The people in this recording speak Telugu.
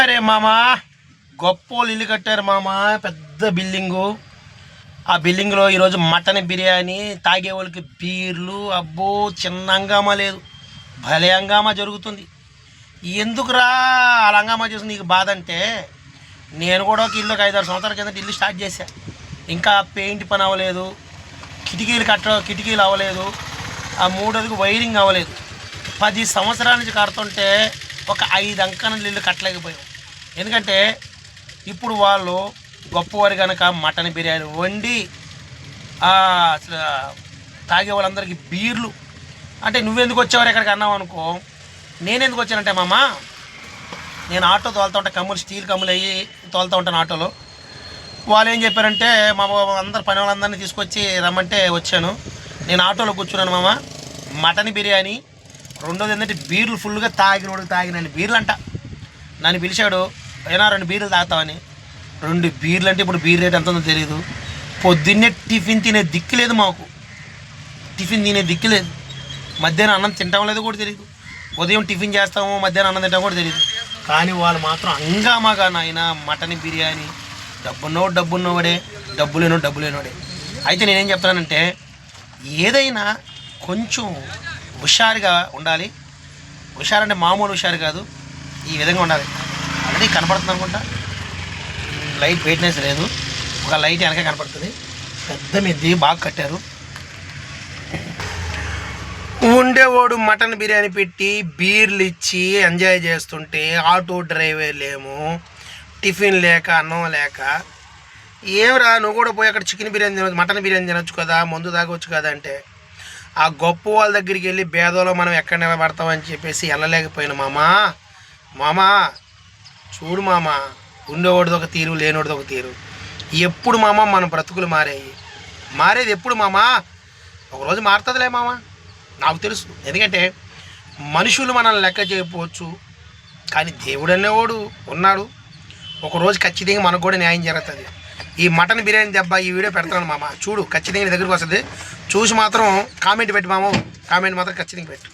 అరే మామ, గొప్పోళ్ళు ఇల్లు కట్టారు మామ, పెద్ద బిల్డింగు. ఆ బిల్డింగ్లో ఈరోజు మటన్ బిర్యానీ, తాగే వాళ్ళకి బీర్లు. అబ్బో, చిన్న హంగామా లేదు, భలే హంగామా జరుగుతుంది. ఎందుకురా అలా హంగామా చేసి నీకు బాధ అంటే, నేను కూడా ఒక ఇల్లు 5-6 సంవత్సరాల కింద ఇల్లు స్టార్ట్ చేశా. ఇంకా పెయింట్ పని అవ్వలేదు, కిటికీలు అవ్వలేదు, ఆ మూడోదికి వైరింగ్ అవ్వలేదు. 10 సంవత్సరాల నుంచి కడుతుంటే ఒక 5 అంకణాలు ఇల్లు కట్టలేకపోయాం. ఎందుకంటే ఇప్పుడు వాళ్ళు గొప్పవారు కనుక మటన్ బిర్యానీ వండి అసలు తాగే వాళ్ళందరికీ బీర్లు. అంటే నువ్వెందుకు వచ్చేవారు ఎక్కడికి అన్నావు అనుకో, నేనెందుకు వచ్చానంటే మామ, నేను ఆటో తోలుతూ ఉంటాను, కమ్ములు స్టీల్ కమ్ములు అయ్యి తోలుతూ ఉంటాను ఆటోలో. వాళ్ళు ఏం చెప్పారంటే, మా అందరు పని వాళ్ళందరినీ తీసుకొచ్చి రమ్మంటే వచ్చాను. నేను ఆటోలో కూర్చున్నాను మామ. మటన్ బిర్యానీ, రెండోది ఏంటంటే బీర్లు ఫుల్గా తాగినండి బీర్లు అంట. నన్ను పిలిచాడు, అయినా 2 బీర్లు తాగుతామని. 2 బీర్లు అంటే ఇప్పుడు బీర్ రేట్ ఎంత ఉందో తెలియదు. పొద్దున్నే టిఫిన్ తినే దిక్కు లేదు మాకు, మధ్యాహ్నం అన్నం తింటాం లేదో కూడా తెలియదు. ఉదయం టిఫిన్ చేస్తాము, మధ్యాహ్నం అన్నం తింటాం కూడా తెలియదు. కానీ వాళ్ళు మాత్రం హంగామాగా నాయన మటన్ బిర్యానీ. డబ్బున్నోడే, డబ్బు లేనోడే. అయితే నేనేం చెప్తానంటే, ఏదైనా కొంచెం హుషారుగా ఉండాలి. హుషారంటే మామూలు హుషారు కాదు, ఈ విధంగా ఉండాలి. ఆల్రెడీ కనపడుతుంది అనుకుంటా, లైట్ బ్రైట్నెస్ లేదు, ఒక లైట్ వెనక కనపడుతుంది. పెద్ద మెద్ది బాగా కట్టారు. ఉండేవాడు మటన్ బిర్యానీ పెట్టి బీర్లు ఇచ్చి ఎంజాయ్ చేస్తుంటే, ఆటో డ్రైవర్లేమో టిఫిన్ లేక అన్నం లేక, ఏమరా నువ్వు కూడా పోయి అక్కడ చికెన్ బిర్యానీ తినొచ్చు, మటన్ బిర్యానీ తినొచ్చు కదా, మందు తాగొచ్చు కదా అంటే, ఆ గొప్ప వాళ్ళ దగ్గరికి వెళ్ళి భేదంలో మనం ఎక్కడ నిలబడతామని చెప్పేసి వెళ్ళలేకపోయినా మామా చూడు మామ, ఉండేవాడిది ఒక తీరు, లేనివాడిది ఒక తీరు. ఎప్పుడు మామ మన బ్రతుకులు మారేది ఎప్పుడు మామ? ఒకరోజు మారుతుందిలే మామ, నాకు తెలుసు. ఎందుకంటే మనుషులు మనల్ని లెక్క చేయకపోవచ్చు, కానీ దేవుడు అనేవాడు ఉన్నాడు. ఒకరోజు ఖచ్చితంగా మనకు కూడా న్యాయం జరుగుతుంది. ఈ మటన్ బిర్యానీ దెబ్బ ఈ వీడియో పెడతాను మామ, చూడు ఖచ్చితంగా దగ్గరికి వస్తుంది. చూసి మాత్రం కామెంట్ పెట్టు మామ, కామెంట్ మాత్రం ఖచ్చితంగా పెట్టు.